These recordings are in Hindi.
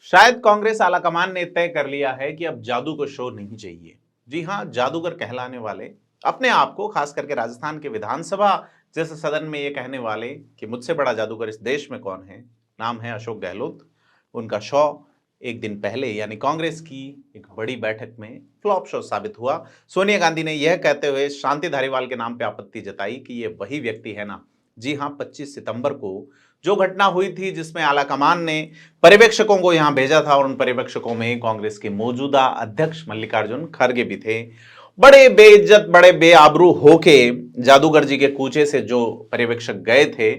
शायद कांग्रेस आलाकमान ने तय कर लिया है कि अब जादू को शो नहीं चाहिए। जी हां, जादूगर कहलाने वाले अपने आप को खास करके राजस्थान के विधानसभा जैसे सदन में ये कहने वाले कि मुझसे बड़ा जादूगर इस देश में कौन है, नाम है अशोक गहलोत। उनका शो एक दिन पहले यानी कांग्रेस की एक बड़ी बैठक में फ्लॉप शो साबित हुआ। सोनिया गांधी ने यह कहते हुए शांति धारीवाल के नाम पे आपत्ति जताई कि ये वही व्यक्ति है ना। जी हां, 25 सितंबर को जो घटना हुई थी जिसमें आलाकमान ने पर्यवेक्षकों को यहां भेजा था और उन पर्यवेक्षकों में कांग्रेस के मौजूदा अध्यक्ष मल्लिकार्जुन खड़गे भी थे। बड़े बेइज्जत बड़े बेआबरू होके जादूगर जी के कूचे से जो पर्यवेक्षक गए थे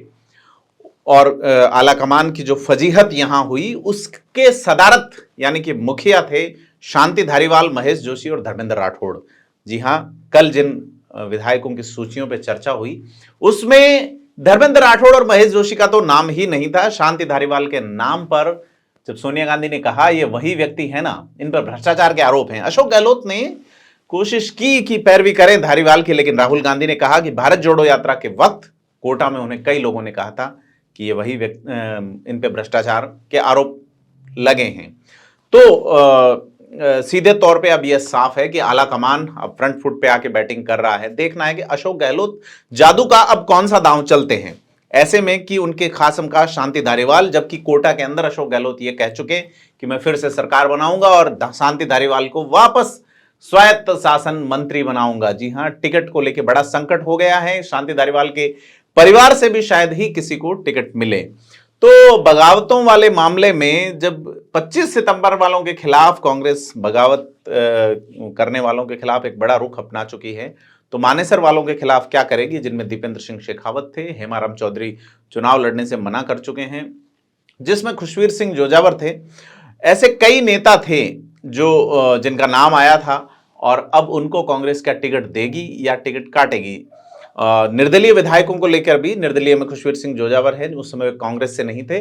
और आलाकमान की जो फजीहत यहां हुई उसके सदारत यानी कि मुखिया थे शांति धारीवाल, महेश जोशी और धर्मेंद्र राठौड़। जी हां, कल जिन विधायकों की सूचियों पर चर्चा हुई उसमें धर्मेंद्र राठौड़ और महेश जोशी का तो नाम ही नहीं था। शांति धारीवाल के नाम पर जब सोनिया गांधी ने कहा ये वही व्यक्ति है ना, इन पर भ्रष्टाचार के आरोप हैं। अशोक गहलोत ने कोशिश की कि पैरवी करें धारीवाल की, लेकिन राहुल गांधी ने कहा कि भारत जोड़ो यात्रा के वक्त कोटा में उन्हें कई लोगों ने कहा था कि ये वही व्यक्ति, इन पे भ्रष्टाचार के आरोप लगे हैं। तो सीधे तौर पे अब यह साफ है कि आलाकमान अब फ्रंट फुट पे आके बैटिंग कर रहा है। देखना है कि अशोक गहलोत जादू का अब कौन सा दांव चलते हैं, ऐसे में कि उनके खासम का शांति धारीवाल, जबकि कोटा के अंदर अशोक गहलोत ये कह चुके कि मैं फिर से सरकार बनाऊंगा और शांति धारीवाल को वापस स्वायत्त शासन मंत्री बनाऊंगा। जी हां, टिकट को लेकर बड़ा संकट हो गया है। शांति धारीवाल के परिवार से भी शायद ही किसी को टिकट मिले। तो बगावतों वाले मामले में जब 25 सितंबर वालों के खिलाफ कांग्रेस बगावत करने वालों के खिलाफ एक बड़ा रुख अपना चुकी है, तो मानेसर वालों के खिलाफ क्या करेगी, जिनमें दीपेंद्र सिंह शेखावत थे। हेमाराम चौधरी चुनाव लड़ने से मना कर चुके हैं, जिसमें खुशवीर सिंह जोजावर थे। ऐसे कई नेता थे जो जिनका नाम आया था और अब उनको कांग्रेस क्या टिकट देगी या टिकट काटेगी। निर्दलीय विधायकों को लेकर भी, निर्दलीय में खुशवीर सिंह जोजावर है, उस समय कांग्रेस से नहीं थे।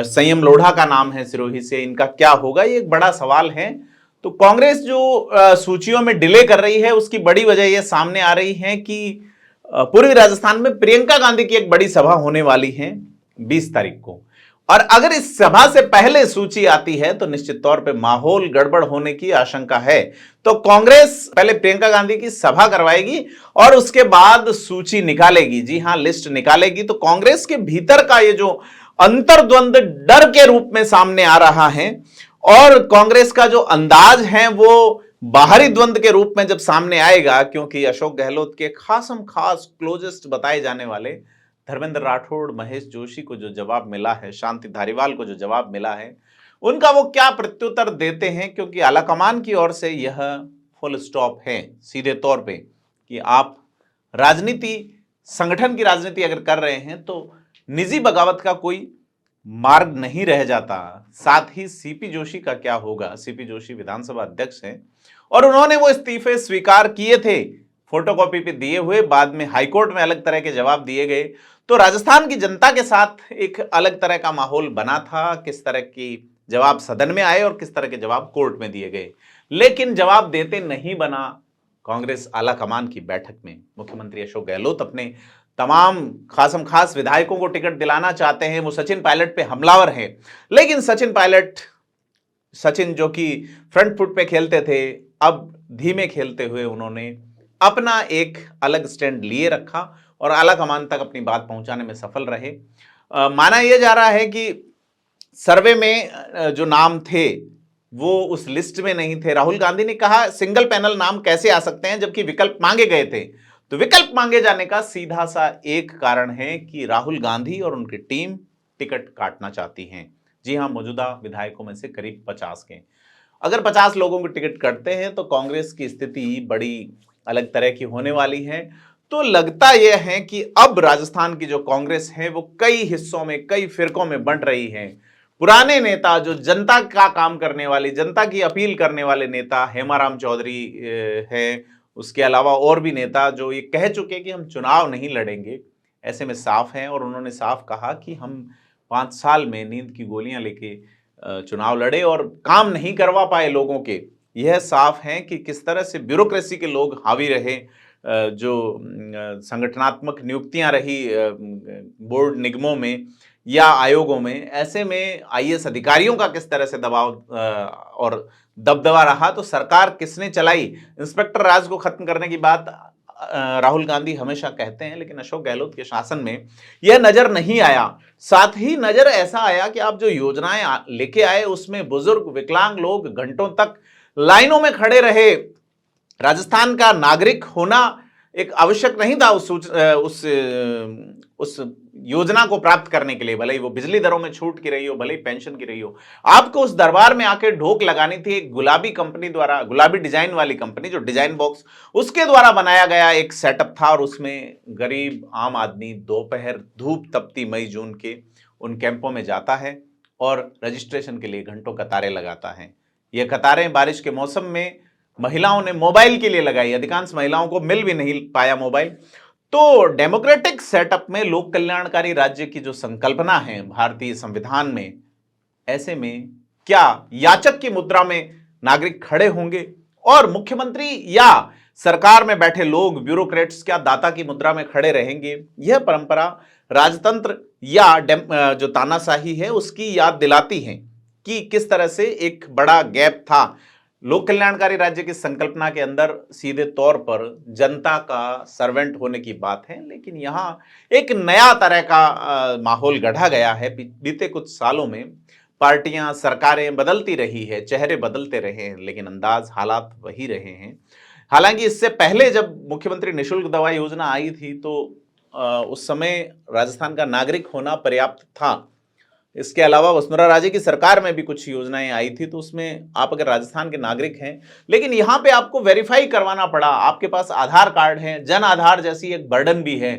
संयम लोढ़ा का नाम है सिरोही से, इनका क्या होगा ये एक बड़ा सवाल है। तो कांग्रेस जो सूचियों में डिले कर रही है उसकी बड़ी वजह यह सामने आ रही है कि पूर्वी राजस्थान में प्रियंका गांधी की एक बड़ी सभा होने वाली है 20 तारीख को, और अगर इस सभा से पहले सूची आती है तो निश्चित तौर पे माहौल गड़बड़ होने की आशंका है। तो कांग्रेस पहले प्रियंका गांधी की सभा करवाएगी और उसके बाद सूची निकालेगी। जी हां, लिस्ट निकालेगी। तो कांग्रेस के भीतर का ये जो अंतर्द्वंद डर के रूप में सामने आ रहा है और कांग्रेस का जो अंदाज है वो बाहरी द्वंद के रूप में जब सामने आएगा, क्योंकि अशोक गहलोत के खासम खास क्लोजेस्ट बताए जाने वाले धर्मेंद्र राठौड़, महेश जोशी को जो जवाब मिला है, शांति धारीवाल को जो जवाब मिला है, उनका वो क्या प्रत्युत्तर देते हैं, क्योंकि आलाकमान की ओर से यह फुल स्टॉप है सीधे तौर पे कि आप राजनीति, संगठन की राजनीति अगर कर रहे हैं तो निजी बगावत का कोई मार्ग नहीं रह जाता। साथ ही सीपी जोशी का क्या होगा। सीपी जोशी विधानसभा अध्यक्ष हैं और उन्होंने वो इस्तीफे स्वीकार किए थे, फोटोकॉपी पे दिए हुए, बाद में हाईकोर्ट में अलग तरह के जवाब दिए गए। तो राजस्थान की जनता के साथ एक अलग तरह का माहौल बना था, किस तरह की जवाब सदन में आए और किस तरह के जवाब कोर्ट में दिए गए, लेकिन जवाब देते नहीं बना कांग्रेस आलाकमान की बैठक में। मुख्यमंत्री अशोक गहलोत अपने तमाम खासम खास विधायकों को टिकट दिलाना चाहते हैं। वो सचिन पायलट पे हमलावर हैं, लेकिन सचिन जो कि फ्रंट फुट पे खेलते थे, अब धीमे खेलते हुए उन्होंने अपना एक अलग स्टैंड लिए रखा और आलाकमान तक अपनी बात पहुंचाने में सफल रहे। माना यह जा रहा है कि सर्वे में जो नाम थे वो उस लिस्ट में नहीं थे। राहुल गांधी ने कहा सिंगल पैनल नाम कैसे आ सकते हैं जबकि विकल्प मांगे गए थे। तो विकल्प मांगे जाने का सीधा सा एक कारण है कि राहुल गांधी और उनकी टीम टिकट काटना चाहती हैं। जी हां, मौजूदा विधायकों में से करीब 50 के, अगर 50 लोगों को टिकट कटते हैं तो कांग्रेस की स्थिति बड़ी अलग तरह की होने वाली है। तो लगता यह है कि अब राजस्थान की जो कांग्रेस है वो कई हिस्सों में, कई फिरकों में बंट रही है। पुराने नेता जो जनता का काम करने वाली, जनता की अपील करने वाले नेता हेमाराम चौधरी है, उसके अलावा और भी नेता जो ये कह चुके कि हम चुनाव नहीं लड़ेंगे, ऐसे में साफ हैं और उन्होंने साफ कहा कि हम 5 साल में नींद की गोलियां लेके चुनाव लड़े और काम नहीं करवा पाए लोगों के। यह साफ है कि किस तरह से ब्यूरोक्रेसी के लोग हावी रहे, जो संगठनात्मक नियुक्तियां रही बोर्ड निगमों में, या आयोगों में, ऐसे में आईएएस अधिकारियों का किस तरह से दबाव और दबदबा रहा, तो सरकार किसने चलाई। इंस्पेक्टर राज को खत्म करने की बात राहुल गांधी हमेशा कहते हैं, लेकिन अशोक गहलोत के शासन में यह नजर नहीं आया। साथ ही नजर ऐसा आया कि आप जो योजनाएं लेके आए उसमें बुजुर्ग विकलांग लोग घंटों तक लाइनों में खड़े रहे। राजस्थान का नागरिक होना एक आवश्यक नहीं था उस योजना को प्राप्त करने के लिए, भले ही वो बिजली दरों में छूट की रही हो, भले ही पेंशन की रही हो। आपको उस दरबार में आके ढोक लगानी थी एक गुलाबी कंपनी द्वारा, गुलाबी डिजाइन वाली कंपनी जो डिजाइन बॉक्स उसके द्वारा बनाया गया एक सेटअप था, और उसमें गरीब आम आदमी दोपहर धूप तपती मई जून के उन कैंपों में जाता है और रजिस्ट्रेशन के लिए घंटों कतारें लगाता है। ये कतारें बारिश के मौसम में महिलाओं ने मोबाइल के लिए लगाई, अधिकांश महिलाओं को मिल भी नहीं पाया मोबाइल। तो डेमोक्रेटिक सेटअप में लोक कल्याणकारी राज्य की जो संकल्पना है भारतीय संविधान में, ऐसे में क्या याचक की मुद्रा में नागरिक खड़े होंगे और मुख्यमंत्री या सरकार में बैठे लोग ब्यूरोक्रेट्स क्या दाता की मुद्रा में खड़े रहेंगे। यह परंपरा राजतंत्र या जो तानाशाही है उसकी याद दिलाती है कि किस तरह से एक बड़ा गैप था। लोक कल्याणकारी राज्य की संकल्पना के अंदर सीधे तौर पर जनता का सर्वेंट होने की बात है, लेकिन यहां एक नया तरह का माहौल गढ़ा गया है। बीते कुछ सालों में पार्टियां, सरकारें बदलती रही है, चेहरे बदलते रहे हैं, लेकिन अंदाज, हालात वही रहे हैं। हालांकि इससे पहले जब मुख्यमंत्री निःशुल्क दवा योजना आई थी तो उस समय राजस्थान का नागरिक होना पर्याप्त था। इसके अलावा वसुंधरा राजे की सरकार में भी कुछ योजनाएं आई थी, तो उसमें आप अगर राजस्थान के नागरिक हैं, लेकिन यहां पे आपको वेरीफाई करवाना पड़ा, आपके पास आधार कार्ड है, जन आधार जैसी एक बर्डन भी है,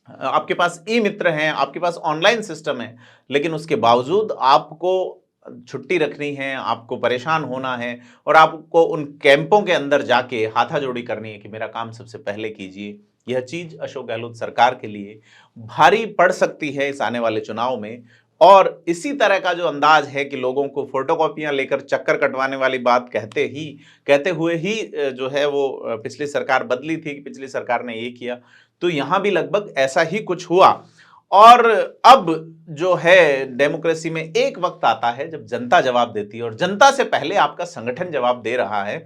आपके पास ई मित्र हैं, आपके पास ऑनलाइन सिस्टम है, लेकिन उसके बावजूद आपको छुट्टी रखनी है, आपको परेशान होना है और आपको उन कैंपों के अंदर जाके हाथाजोड़ी करनी है कि मेरा काम सबसे पहले कीजिए। यह चीज अशोक गहलोत सरकार के लिए भारी पड़ सकती है इस आने वाले चुनाव में। और इसी तरह का जो अंदाज है कि लोगों को फोटोकॉपियां लेकर चक्कर कटवाने वाली बात कहते हुए ही जो है वो पिछली सरकार बदली थी कि पिछली सरकार ने ये किया, तो यहां भी लगभग ऐसा ही कुछ हुआ। और अब जो है डेमोक्रेसी में एक वक्त आता है जब जनता जवाब देती है, और जनता से पहले आपका संगठन जवाब दे रहा है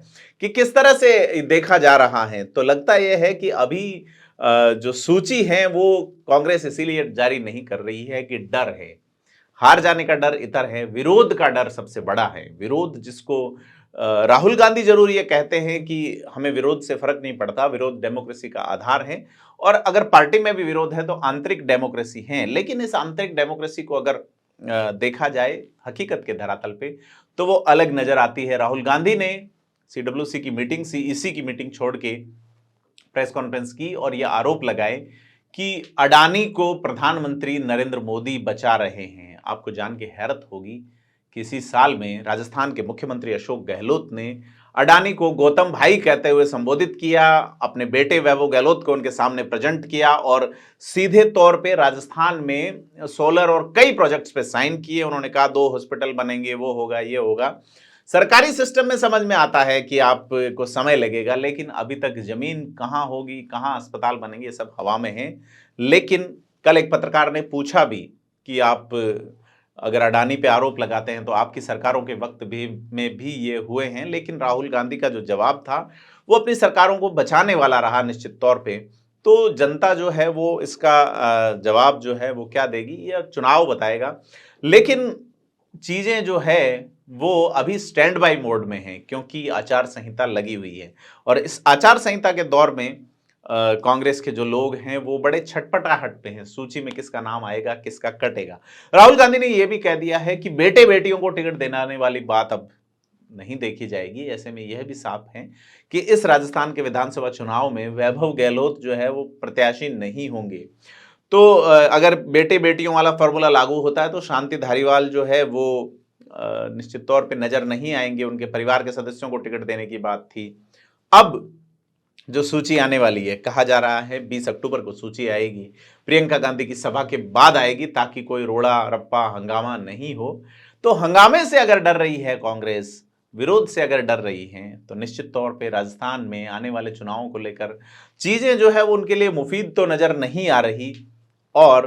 कि किस तरह से देखा जा रहा है। तो लगता यह है कि अभी जो सूची है वो कांग्रेस इसीलिए जारी नहीं कर रही है कि डर है, हार जाने का डर इतर है, विरोध का डर सबसे बड़ा है। विरोध जिसको राहुल गांधी जरूर ये कहते हैं कि हमें विरोध से फर्क नहीं पड़ता, विरोध डेमोक्रेसी का आधार है, और अगर पार्टी में भी विरोध है तो आंतरिक डेमोक्रेसी है। लेकिन इस आंतरिक डेमोक्रेसी को अगर देखा जाए हकीकत के धरातल पे तो वो अलग नजर आती है। राहुल गांधी ने सीडब्ल्यूसी की मीटिंग, सीईसी की मीटिंग छोड़ के प्रेस कॉन्फ्रेंस की और यह आरोप लगाए कि अडानी को प्रधानमंत्री नरेंद्र मोदी बचा रहे हैं। आपको जान के हैरत होगी कि इसी साल में राजस्थान के मुख्यमंत्री अशोक गहलोत ने अडानी को गौतम भाई कहते हुए संबोधित किया, अपने बेटे वैभव गहलोत को उनके सामने प्रेजेंट किया और सीधे तौर पे राजस्थान में सोलर और कई प्रोजेक्ट्स पे साइन किए। उन्होंने कहा 2 हॉस्पिटल बनेंगे, वो होगा, ये होगा। सरकारी सिस्टम में समझ में आता है कि आपको समय लगेगा, लेकिन अभी तक जमीन कहाँ होगी, कहाँ अस्पताल बनेंगे, ये सब हवा में है। लेकिन कल एक पत्रकार ने पूछा भी कि आप अगर अडानी पे आरोप लगाते हैं तो आपकी सरकारों के वक्त में भी ये हुए हैं, लेकिन राहुल गांधी का जो जवाब था वो अपनी सरकारों को बचाने वाला रहा निश्चित तौर पे। तो जनता जो है वो इसका जवाब जो है वो क्या देगी, यह चुनाव बताएगा। लेकिन चीजें जो है वो अभी स्टैंड बाय मोड में है, क्योंकि आचार संहिता लगी हुई है, और इस आचार संहिता के दौर में कांग्रेस के जो लोग हैं वो बड़े छटपटाहट पे हैं, सूची में किसका नाम आएगा, किसका कटेगा। राहुल गांधी ने यह भी कह दिया है कि बेटे बेटियों को टिकट देने वाली बात अब नहीं देखी जाएगी। ऐसे में यह भी साफ है कि इस राजस्थान के विधानसभा चुनाव में वैभव गहलोत जो है वो प्रत्याशी नहीं होंगे। तो अगर बेटे बेटियों वाला फॉर्मूला लागू होता है तो शांति धारीवाल जो है वो निश्चित तौर पे नजर नहीं आएंगे, उनके परिवार के सदस्यों को टिकट देने की बात थी। अब जो सूची आने वाली है, कहा जा रहा है 20 अक्टूबर को सूची आएगी, प्रियंका गांधी की सभा के बाद आएगी, ताकि कोई रोड़ा रप्पा हंगामा नहीं हो। तो हंगामे से अगर डर रही है कांग्रेस, विरोध से अगर डर रही है, तो निश्चित तौर पे राजस्थान में आने वाले चुनावों को लेकर चीजें जो है वो उनके लिए मुफीद तो नजर नहीं आ रही। और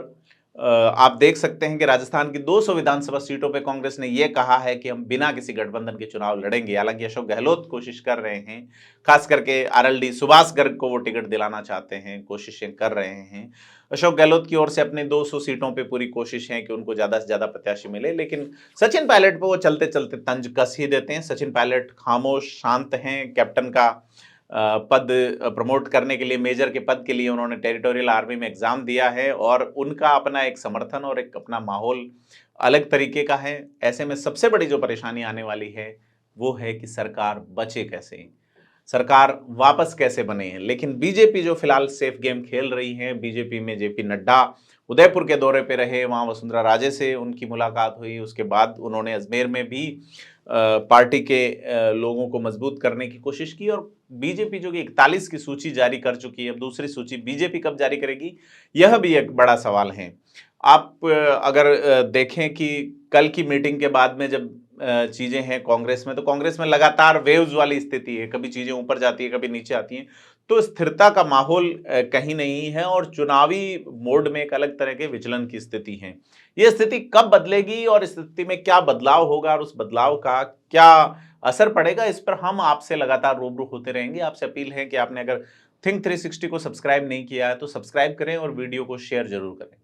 आप देख सकते हैं कि राजस्थान की 200 विधानसभा सीटों पे कांग्रेस ने यह कहा है कि हम बिना किसी गठबंधन के चुनाव लड़ेंगे। हालांकि अशोक गहलोत कोशिश कर रहे हैं, खास करके आरएलडी सुभाष गर्ग को वो टिकट दिलाना चाहते हैं, कोशिशें कर रहे हैं। अशोक गहलोत की ओर से अपने 200 सीटों पे पूरी कोशिश है कि उनको ज्यादा से ज्यादा प्रत्याशी मिले, लेकिन सचिन पायलट पे वो चलते चलते तंज कस ही देते हैं। सचिन पायलट खामोश शांत हैं। कैप्टन का पद प्रमोट करने के लिए, मेजर के पद के लिए उन्होंने टेरिटोरियल आर्मी में एग्जाम दिया है और उनका अपना एक समर्थन और एक अपना माहौल अलग तरीके का है। ऐसे में सबसे बड़ी जो परेशानी आने वाली है वो है कि सरकार बचे कैसे, सरकार वापस कैसे बने। लेकिन बीजेपी जो फिलहाल सेफ गेम खेल रही है, बीजेपी में जेपी नड्डा उदयपुर के दौरे पे रहे, वहां वसुंधरा राजे से उनकी मुलाकात हुई, उसके बाद उन्होंने अजमेर में भी पार्टी के लोगों को मजबूत करने की कोशिश की। और बीजेपी जो कि 41 की सूची जारी कर चुकी है, अब दूसरी सूची बीजेपी कब जारी करेगी, यह भी एक बड़ा सवाल है। आप अगर देखें कि कल की मीटिंग के बाद में जब चीजें हैं कांग्रेस में, तो कांग्रेस में लगातार वेव्स वाली स्थिति है, कभी चीजें ऊपर जाती है, कभी नीचे आती हैं, तो स्थिरता का माहौल कहीं नहीं है और चुनावी मोड में एक अलग तरह के विचलन की स्थिति है। ये स्थिति कब बदलेगी और इस स्थिति में क्या बदलाव होगा और उस बदलाव का क्या असर पड़ेगा, इस पर हम आपसे लगातार रूबरू होते रहेंगे। आपसे अपील है कि आपने अगर थिंक 360 को सब्सक्राइब नहीं किया है तो सब्सक्राइब करें और वीडियो को शेयर जरूर करें।